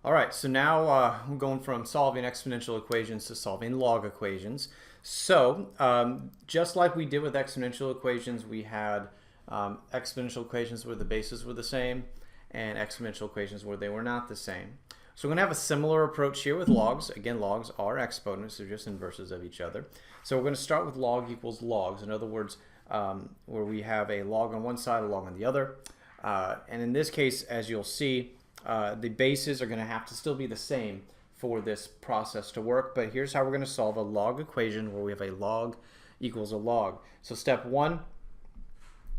All right, so now we're going from solving exponential equations to solving log equations. So just like we did with exponential equations, we had exponential equations where the bases were the same and exponential equations where they were not the same. So we're going to have a similar approach here with logs. Again, logs are exponents, they're just inverses of each other. So we're going to start with log equals logs. In other words, where we have a log on one side, a log on the other. And in this case, as you'll see, the bases are going to have to still be the same for this process to work, but here's how we're going to solve a log equation where we have a log equals a log. So step one,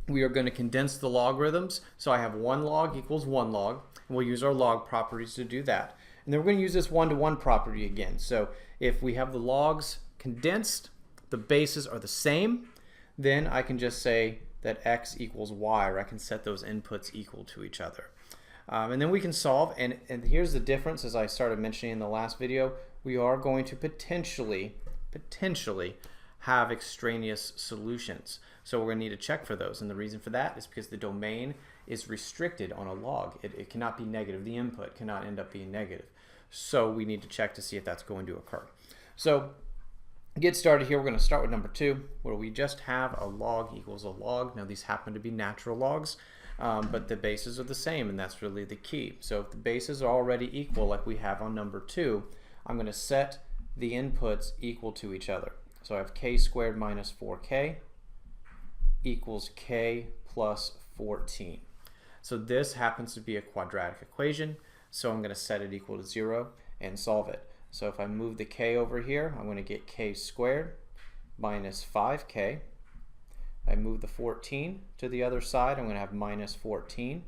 we are going to condense the logarithms. So I have one log equals one log, and we'll use our log properties to do that. And then we're going to use this one-to-one property again. So if we have the logs condensed, the bases are the same, then I can just say that x equals y, or I can set those inputs equal to each other. And then we can solve, and here's the difference. As I started mentioning in the last video, we are going to potentially have extraneous solutions. So we're going to need to check for those, and the reason for that is because the domain is restricted on a log. It cannot be negative. The input cannot end up being negative. So we need to check to see if that's going to occur. So to get started here, we're going to start with number 2, where we just have a log equals a log. Now these happen to be natural logs. But the bases are the same, and that's really the key. So if the bases are already equal, like we have on number 2, I'm going to set the inputs equal to each other. So I have k squared minus 4k equals k plus 14. So this happens to be a quadratic equation, so I'm going to set it equal to 0 and solve it. So if I move the k over here, I'm going to get k squared minus 5k. I move the 14 to the other side, I'm going to have minus 14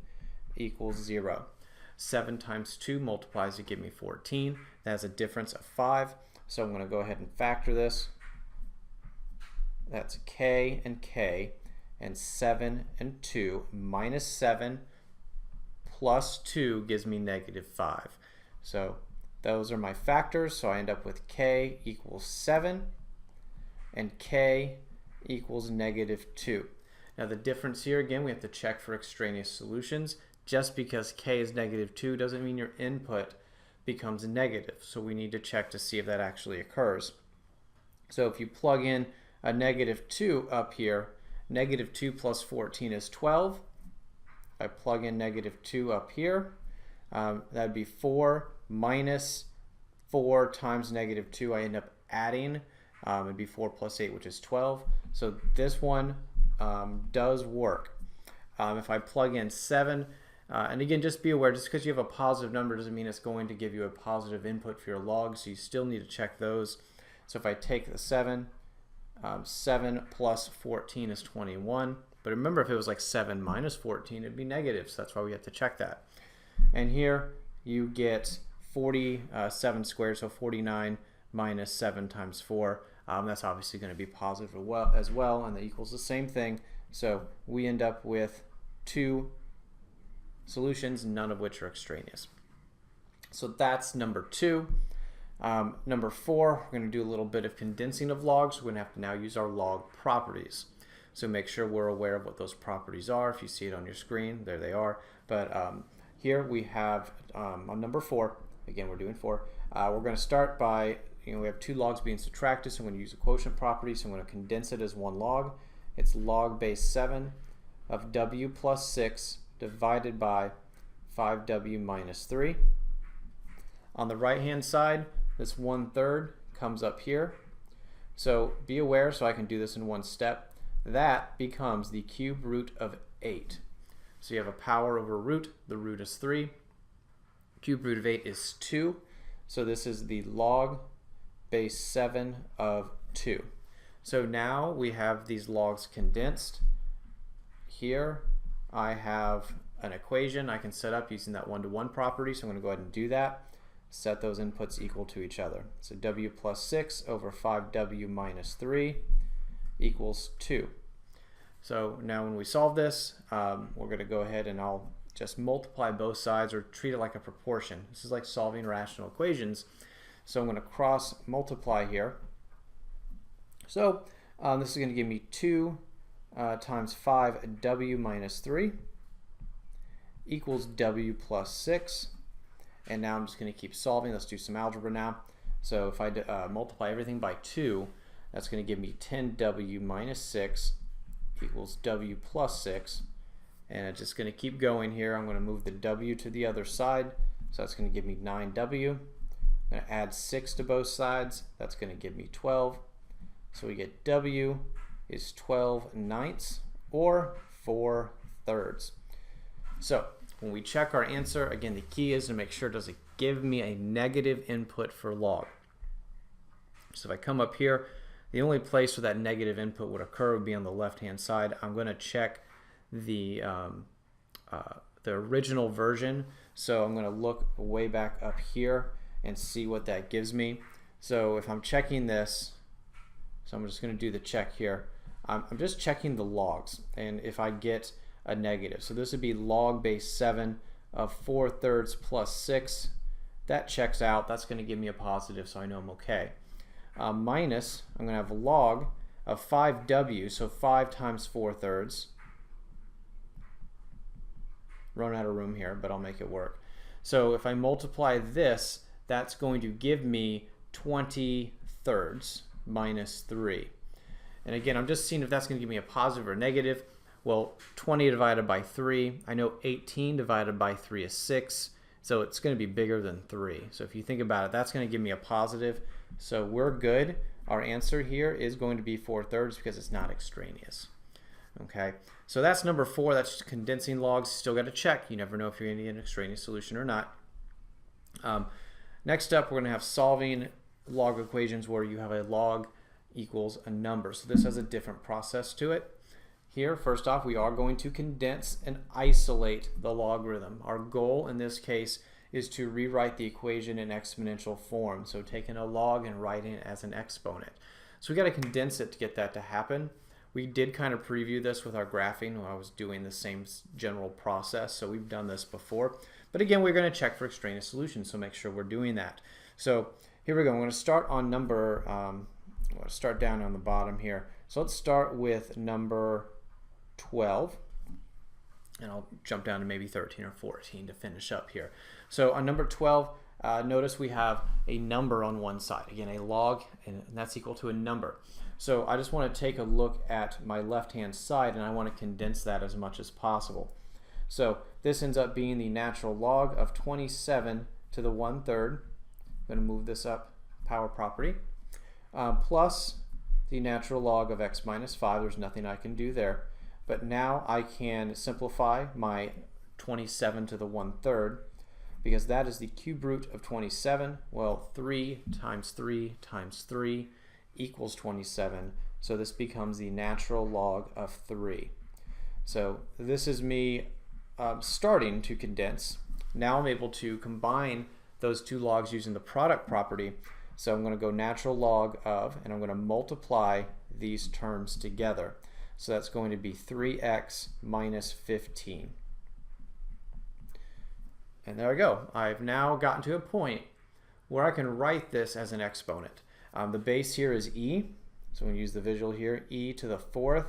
equals 0. 7 times 2 multiplies to give me 14. That has a difference of 5. So I'm going to go ahead and factor this. That's k, and 7 and 2. Minus 7 plus 2 gives me negative 5. So those are my factors. So I end up with k equals 7 and k equals negative 2. Now the difference here, again, we have to check for extraneous solutions. Just because k is negative 2 doesn't mean your input becomes negative. So we need to check to see if that actually occurs. So if you plug in a negative 2 up here, negative 2 plus 14 is 12. I plug in negative 2 up here. That'd be 4 minus 4 times negative 2. I end up adding. It'd be 4 plus 8, which is 12. So this one does work. If I plug in 7, and again, just be aware, just because you have a positive number doesn't mean it's going to give you a positive input for your log, so you still need to check those. So if I take the 7, 7 plus 14 is 21. But remember, if it was like 7 minus 14, it'd be negative, so that's why we have to check that. And here you get 47 squared, so 49 minus 7 times 4. That's obviously going to be positive as well, and that equals the same thing. So we end up with 2 solutions, none of which are extraneous. So that's number 2. Number 4, we're going to do a little bit of condensing of logs. We're going to have to now use our log properties. So make sure we're aware of what those properties are. If you see it on your screen, there they are. But here we have on number 4, again we're doing 4, we're going to start by, we have 2 logs being subtracted, so I'm going to use a quotient property, so I'm going to condense it as one log. It's log base 7 of w plus 6 divided by 5w minus 3. On the right hand side, this 1/3 comes up here. So be aware, so I can do this in one step. That becomes the cube root of 8. So you have a power over root. The root is 3. Cube root of 8 is 2. So this is the log base 7 of 2. So now we have these logs condensed. Here I have an equation I can set up using that one-to-one property, so I'm going to go ahead and do that. Set those inputs equal to each other. So w plus 6 over 5w minus 3 equals 2. So now when we solve this, we're going to go ahead and I'll just multiply both sides or treat it like a proportion. This is like solving rational equations. So I'm going to cross multiply here. So this is going to give me 2 times 5w minus 3 equals w plus 6. and now I'm just going to keep solving. Let's do some algebra now. So if I multiply everything by 2, that's going to give me 10w minus 6 equals w plus 6. And it's just going to keep going here. I'm going to move the w to the other side. So that's going to give me 9w. I'm going to add 6 to both sides. That's going to give me 12. So we get w is 12 ninths, or 4 thirds. So when we check our answer, again, the key is to make sure it doesn't give me a negative input for log. So if I come up here, the only place where that negative input would occur would be on the left-hand side. I'm going to check the original version. So I'm going to look way back up here and see what that gives me. So if I'm checking this, so I'm just going to do the check here. I'm just checking the logs, and if I get a negative, so this would be log base 7 of 4 thirds plus 6. That checks out. That's going to give me a positive, so I know I'm okay. Minus, I'm going to have a log of 5w, so 5 times 4 thirds. Run out of room here, but I'll make it work. So if I multiply this, that's going to give me 20 thirds minus 3. And again, I'm just seeing if that's going to give me a positive or negative. Well, 20 divided by 3, I know 18 divided by 3 is 6, so it's going to be bigger than 3. So if you think about it, that's going to give me a positive. So we're good. Our answer here is going to be 4 thirds because it's not extraneous. Okay, so that's number 4. That's just condensing logs. Still got to check. You never know if you're going to get an extraneous solution or not. Next up, we're going to have solving log equations where you have a log equals a number. So this has a different process to it. Here, first off, we are going to condense and isolate the logarithm. Our goal in this case is to rewrite the equation in exponential form. So taking a log and writing it as an exponent. So we got to condense it to get that to happen. We did kind of preview this with our graphing when I was doing the same general process. So we've done this before. But again, we're going to check for extraneous solutions, so make sure we're doing that. So here we go. I'm going to start on number, I'm going to start down on the bottom here. So let's start with number 12. And I'll jump down to maybe 13 or 14 to finish up here. So on number 12, notice we have a number on one side. Again, a log, and that's equal to a number. So I just want to take a look at my left-hand side, and I want to condense that as much as possible. So this ends up being the natural log of 27 to the 1/3. I'm going to move this up, power property, plus the natural log of x minus 5. There's nothing I can do there. But now I can simplify my 27 to the 1/3, because that is the cube root of 27. Well, 3 times 3 times 3 equals 27. So this becomes the natural log of 3. So this is me starting to condense. Now I'm able to combine those two logs using the product property. So I'm going to go natural log of, and I'm going to multiply these terms together. So that's going to be 3x minus 15. And there I go. I've now gotten to a point where I can write this as an exponent. The base here is e, so I'm going to use the visual here. E to the 4th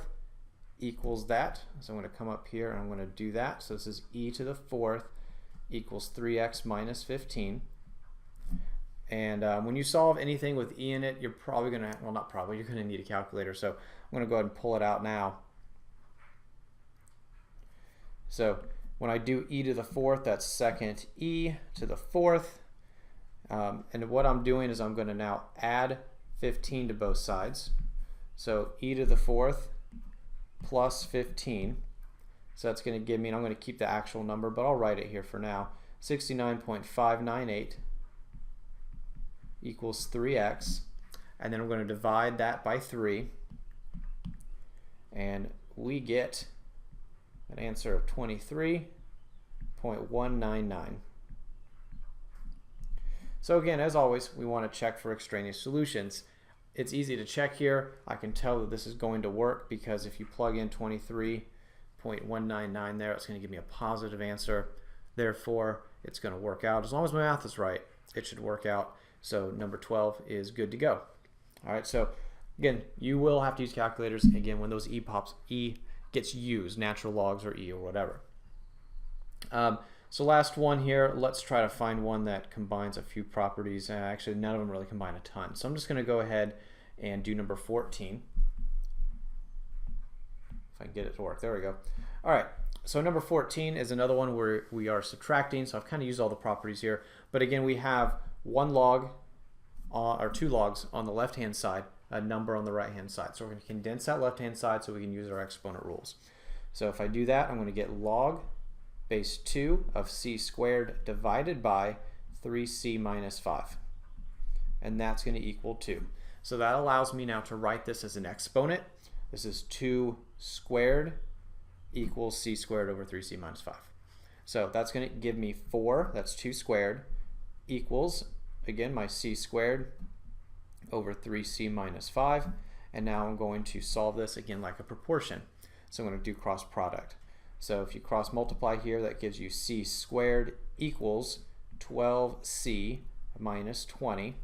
equals that. So I'm going to come up here and I'm going to do that. So this is e to the 4th equals 3x minus 15. And when you solve anything with e in it, you're probably going to, well, not probably, you're going to need a calculator. So I'm going to go ahead and pull it out now. So when I do e to the 4th, that's second e to the 4th. And what I'm doing is I'm going to now add 15 to both sides. So e to the 4th plus 15. So that's going to give me, and I'm going to keep the actual number, but I'll write it here for now, 69.598 equals 3x. And then I'm going to divide that by 3. And we get an answer of 23.199. So again, as always, we want to check for extraneous solutions. It's easy to check here. I can tell that this is going to work because if you plug in 23.199 there, it's going to give me a positive answer. Therefore, it's going to work out. As long as my math is right, it should work out. So number 12 is good to go. All right, so again, you will have to use calculators again when those e gets used, natural logs or e or whatever. So last one here, let's try to find one that combines a few properties. Actually, none of them really combine a ton. So I'm just going to go ahead and do number 14. If I can get it to work. There we go. All right. So number 14 is another one where we are subtracting. So I've kind of used all the properties here. But again, we have one log or two logs on the left-hand side, a number on the right-hand side. So we're going to condense that left-hand side so we can use our exponent rules. So if I do that, I'm going to get log base 2 of c squared divided by 3c minus 5. And that's going to equal 2. So that allows me now to write this as an exponent. This is 2 squared equals c squared over 3c minus 5. So that's going to give me 4, that's 2 squared, equals, again, my c squared over 3c minus 5. And now I'm going to solve this again like a proportion. So I'm going to do cross product. So if you cross multiply here, that gives you c squared equals 12c minus 20.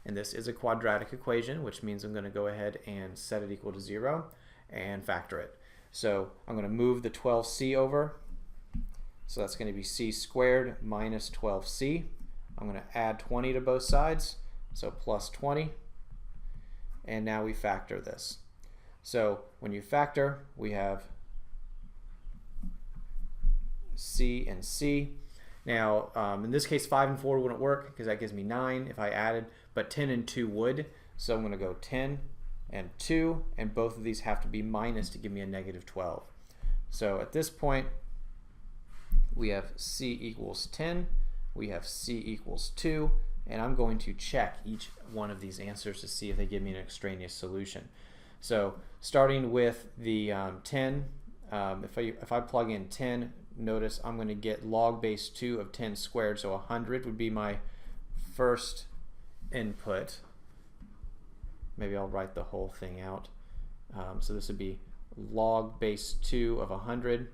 And this is a quadratic equation, which means I'm going to go ahead and set it equal to 0 and factor it. So I'm going to move the 12c over. So that's going to be c squared minus 12c. I'm going to add 20 to both sides, so plus 20. And now we factor this. So when you factor, we have c and c. Now, in this case, 5 and 4 wouldn't work because that gives me 9 if I added, but 10 and 2 would. So I'm going to go 10 and 2, and both of these have to be minus to give me a negative 12. So at this point, we have c equals 10, we have c equals 2, and I'm going to check each one of these answers to see if they give me an extraneous solution. So starting with the 10, if I plug in 10, notice I'm going to get log base 2 of 10 squared, so 100 would be my first input. Maybe I'll write the whole thing out. So this would be log base 2 of 100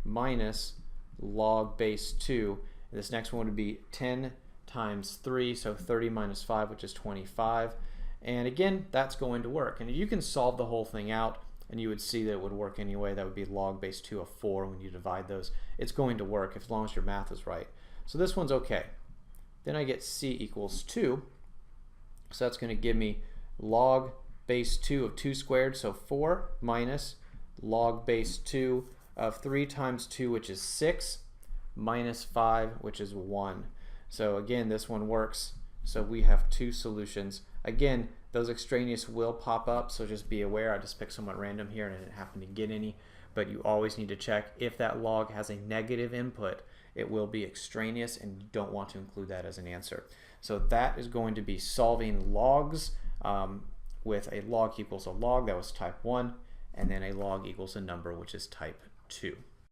minus log base 2. And this next one would be 10 times 3, so 30 minus 5, which is 25. And again, that's going to work. And you can solve the whole thing out, and you would see that it would work anyway. That would be log base 2 of 4 when you divide those. It's going to work as long as your math is right. So this one's okay. Then I get c equals 2. So that's going to give me log base 2 of 2 squared, so 4, minus log base 2 of 3 times 2, which is 6, minus 5, which is 1. So again, this one works. So we have two solutions. Again, those extraneous will pop up, so just be aware. I just picked somewhat random here and I didn't happen to get any, but you always need to check if that log has a negative input, it will be extraneous, and you don't want to include that as an answer. So that is going to be solving logs with a log equals a log, that was type 1, and then a log equals a number, which is type 2.